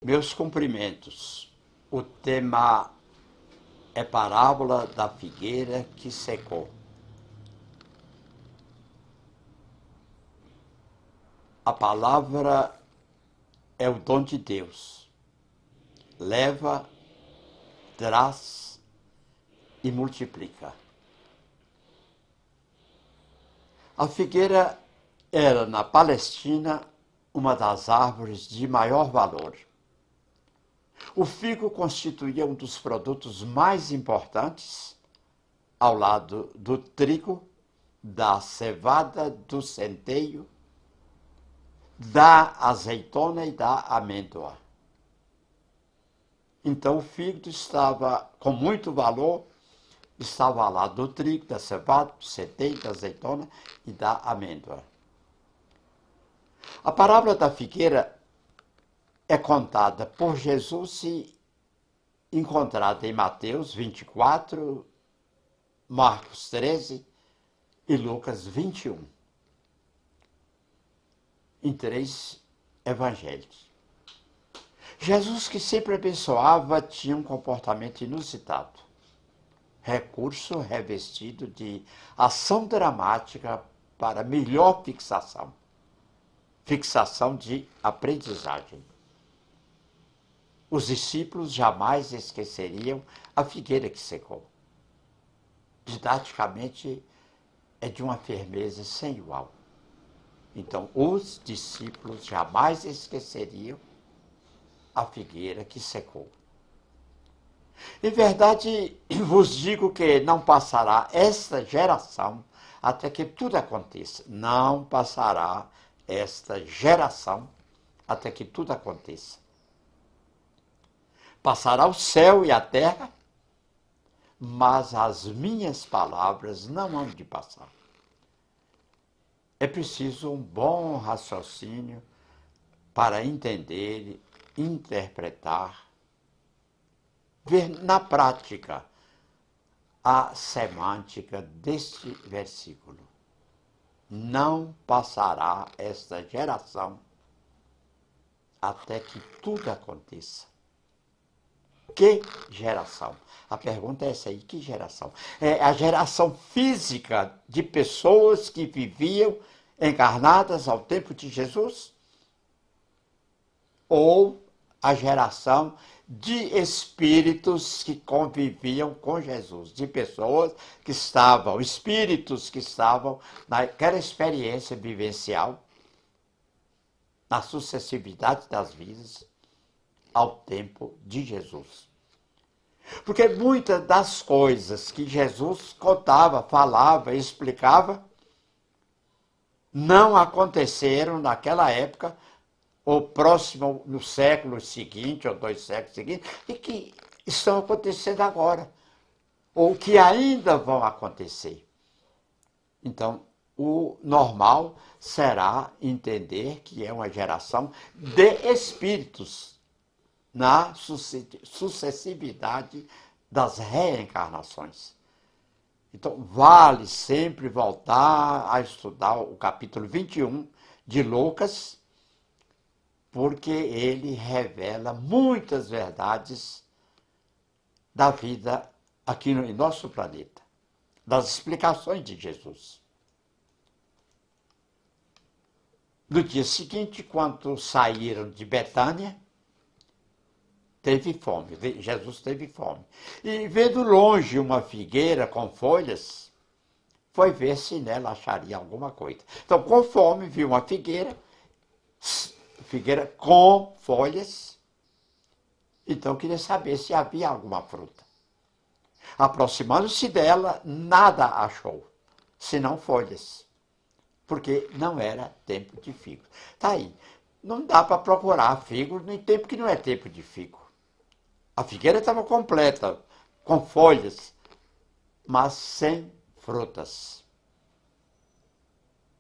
Meus cumprimentos. O tema é Parábola da Figueira que Secou. A palavra é o dom de Deus. Leva, traz e multiplica. A figueira era, na Palestina, uma das árvores de maior valor. O figo constituía um dos produtos mais importantes, ao lado do trigo, da cevada, do centeio, da azeitona e da amêndoa. Então o figo estava com muito valor, estava ao lado do trigo, da cevada, do centeio, da azeitona e da amêndoa. A parábola da figueira é contada por Jesus e encontrada em Mateus 24, Marcos 13 e Lucas 21, em 3 evangelhos. Jesus, que sempre abençoava, tinha um comportamento inusitado. Recurso revestido de ação dramática para melhor fixação. Fixação de aprendizagem. Os discípulos jamais esqueceriam a figueira que secou. Didaticamente, é de uma firmeza sem igual. Então, os discípulos jamais esqueceriam a figueira que secou. Em verdade, vos digo que não passará esta geração até que tudo aconteça. Não passará esta geração até que tudo aconteça. Passará o céu e a terra, mas as minhas palavras não hão de passar. É preciso um bom raciocínio para entender, interpretar, ver na prática a semântica deste versículo. Não passará esta geração até que tudo aconteça. Que geração? A pergunta é essa aí, que geração? É a geração física de pessoas que viviam encarnadas ao tempo de Jesus? Ou a geração de espíritos que conviviam com Jesus, de pessoas que estavam, espíritos que estavam naquela experiência vivencial, na sucessividade das vidas, ao tempo de Jesus. Porque muitas das coisas que Jesus contava, falava, explicava, não aconteceram naquela época, ou próximo no século seguinte, ou 2 séculos seguintes, e que estão acontecendo agora, ou que ainda vão acontecer. Então, o normal será entender que é uma geração de espíritos na sucessividade das reencarnações. Então, vale sempre voltar a estudar o capítulo 21 de Lucas, porque ele revela muitas verdades da vida aqui no nosso planeta, das explicações de Jesus. No dia seguinte, quando saíram de Betânia, teve fome, Jesus teve fome. E vendo longe uma figueira com folhas, foi ver se nela acharia alguma coisa. Então, com fome, viu uma figueira com folhas, então queria saber se havia alguma fruta. Aproximando-se dela, nada achou, senão folhas, porque não era tempo de figo. Tá aí, não dá para procurar figo em tempo que não é tempo de figo. A figueira estava completa, com folhas, mas sem frutas.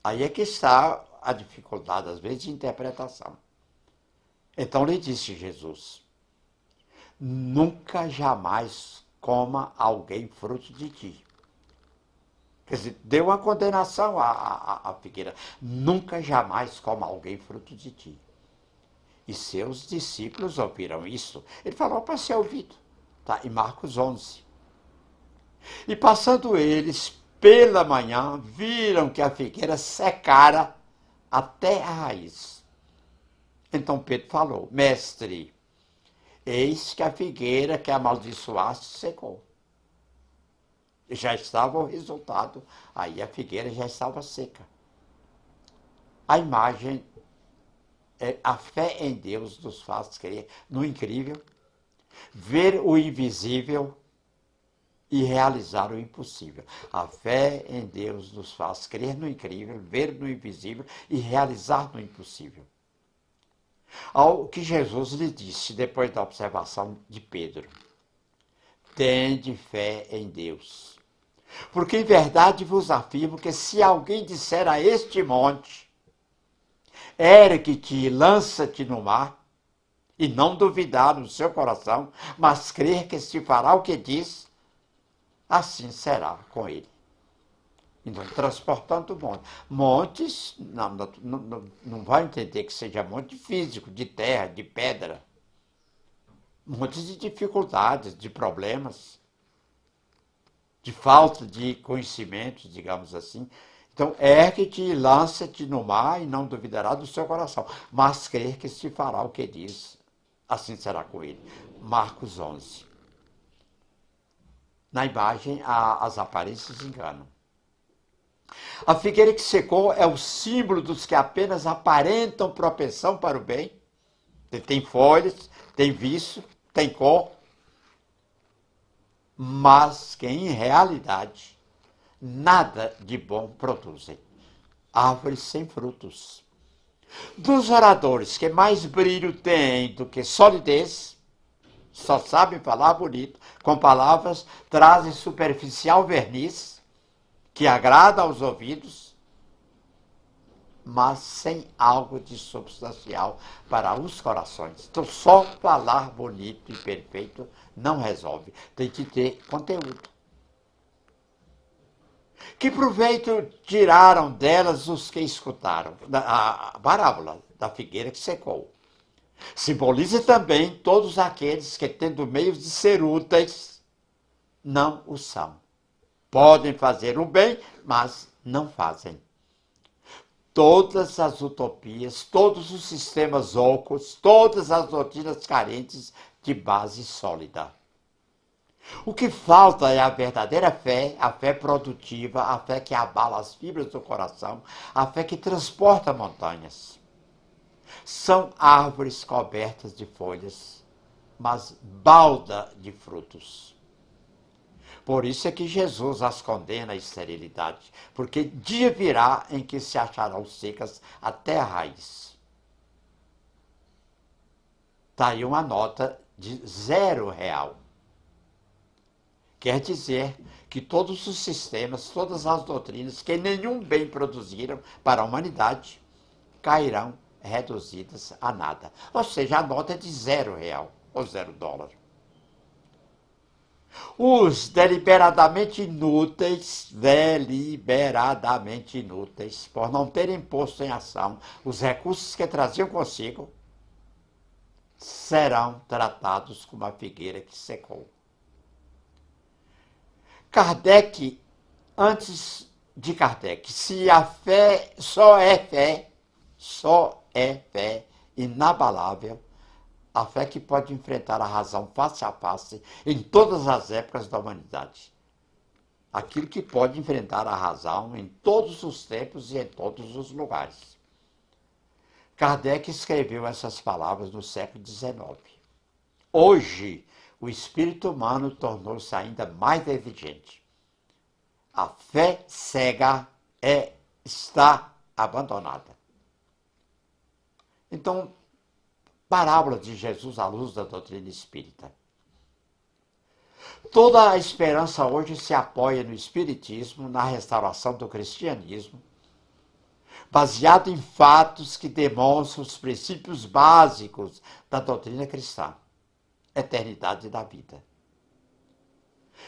Aí é que está a dificuldade, às vezes, de interpretação. Então lhe disse Jesus: nunca jamais coma alguém fruto de ti. Quer dizer, deu uma condenação à figueira. Nunca jamais coma alguém fruto de ti. E seus discípulos ouviram isso. Ele falou para ser ouvido. Está em Marcos 11. E passando eles pela manhã, viram que a figueira secara até a raiz. Então Pedro falou: Mestre, eis que a figueira que amaldiçoaste secou. Já estava o resultado, aí a figueira já estava seca. A imagem, a fé em Deus nos faz crer no incrível, ver o invisível e realizar o impossível. A fé em Deus nos faz crer no incrível, ver no invisível e realizar no impossível. Ao que Jesus lhe disse depois da observação de Pedro: tende fé em Deus. Porque em verdade vos afirmo que se alguém disser a este monte, ergue-te e lança-te no mar, e não duvidar no seu coração, mas crer que se fará o que diz, assim será com ele. Então, transportando montes. Montes, não vai entender que seja monte físico, de terra, de pedra. Montes de dificuldades, de problemas, de falta de conhecimento, digamos assim. Então, ergue-te e lança-te no mar e não duvidará do seu coração, mas crer que se fará o que diz, assim será com ele. Marcos 11. Na imagem, as aparências enganam. A figueira que secou é o símbolo dos que apenas aparentam propensão para o bem. Tem folhas, tem vício, tem cor, mas que em realidade nada de bom produzem. Árvores sem frutos. Dos oradores que mais brilho têm do que solidez, só sabem falar bonito, com palavras, trazem superficial verniz, que agrada aos ouvidos, mas sem algo de substancial para os corações. Então, só falar bonito e perfeito não resolve. Tem que ter conteúdo. Que proveito tiraram delas os que escutaram? A parábola da figueira que secou. Simboliza também todos aqueles que, tendo meios de ser úteis, não o são. Podem fazer o bem, mas não fazem. Todas as utopias, todos os sistemas ocos, todas as doutrinas carentes de base sólida. O que falta é a verdadeira fé, a fé produtiva, a fé que abala as fibras do coração, a fé que transporta montanhas. São árvores cobertas de folhas, mas balda de frutos. Por isso é que Jesus as condena à esterilidade, porque dia virá em que se acharão secas até a raiz. Está aí uma nota de R$0. Quer dizer que todos os sistemas, todas as doutrinas que nenhum bem produziram para a humanidade, cairão reduzidas a nada. Ou seja, a nota é de R$0 ou $0. Os deliberadamente inúteis, por não terem posto em ação os recursos que traziam consigo, serão tratados como a figueira que secou. Kardec, antes de Kardec, se a fé só é fé inabalável, a fé que pode enfrentar a razão face a face em todas as épocas da humanidade. Aquilo que pode enfrentar a razão em todos os tempos e em todos os lugares. Kardec escreveu essas palavras no século XIX. Hoje, o espírito humano tornou-se ainda mais exigente. A fé cega está abandonada. Então, parábola de Jesus à luz da doutrina espírita. Toda a esperança hoje se apoia no espiritismo, na restauração do cristianismo, baseado em fatos que demonstram os princípios básicos da doutrina cristã, eternidade da vida.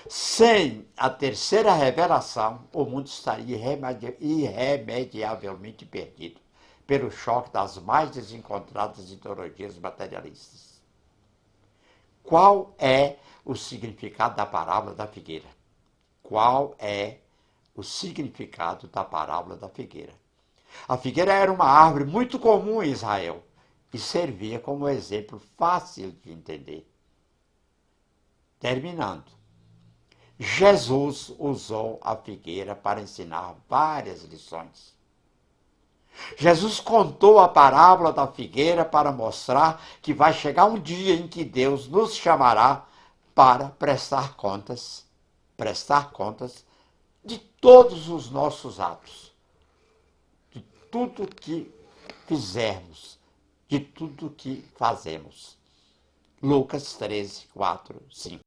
Sem a terceira revelação, o mundo estaria irremediavelmente perdido, pelo choque das mais desencontradas ideologias materialistas. Qual é o significado da parábola da figueira? Qual é o significado da parábola da figueira? A figueira era uma árvore muito comum em Israel e servia como exemplo fácil de entender. Terminando, Jesus usou a figueira para ensinar várias lições. Jesus contou a parábola da figueira para mostrar que vai chegar um dia em que Deus nos chamará para prestar contas de todos os nossos atos, de tudo que fizermos, de tudo que fazemos. Lucas 13, 4, 5.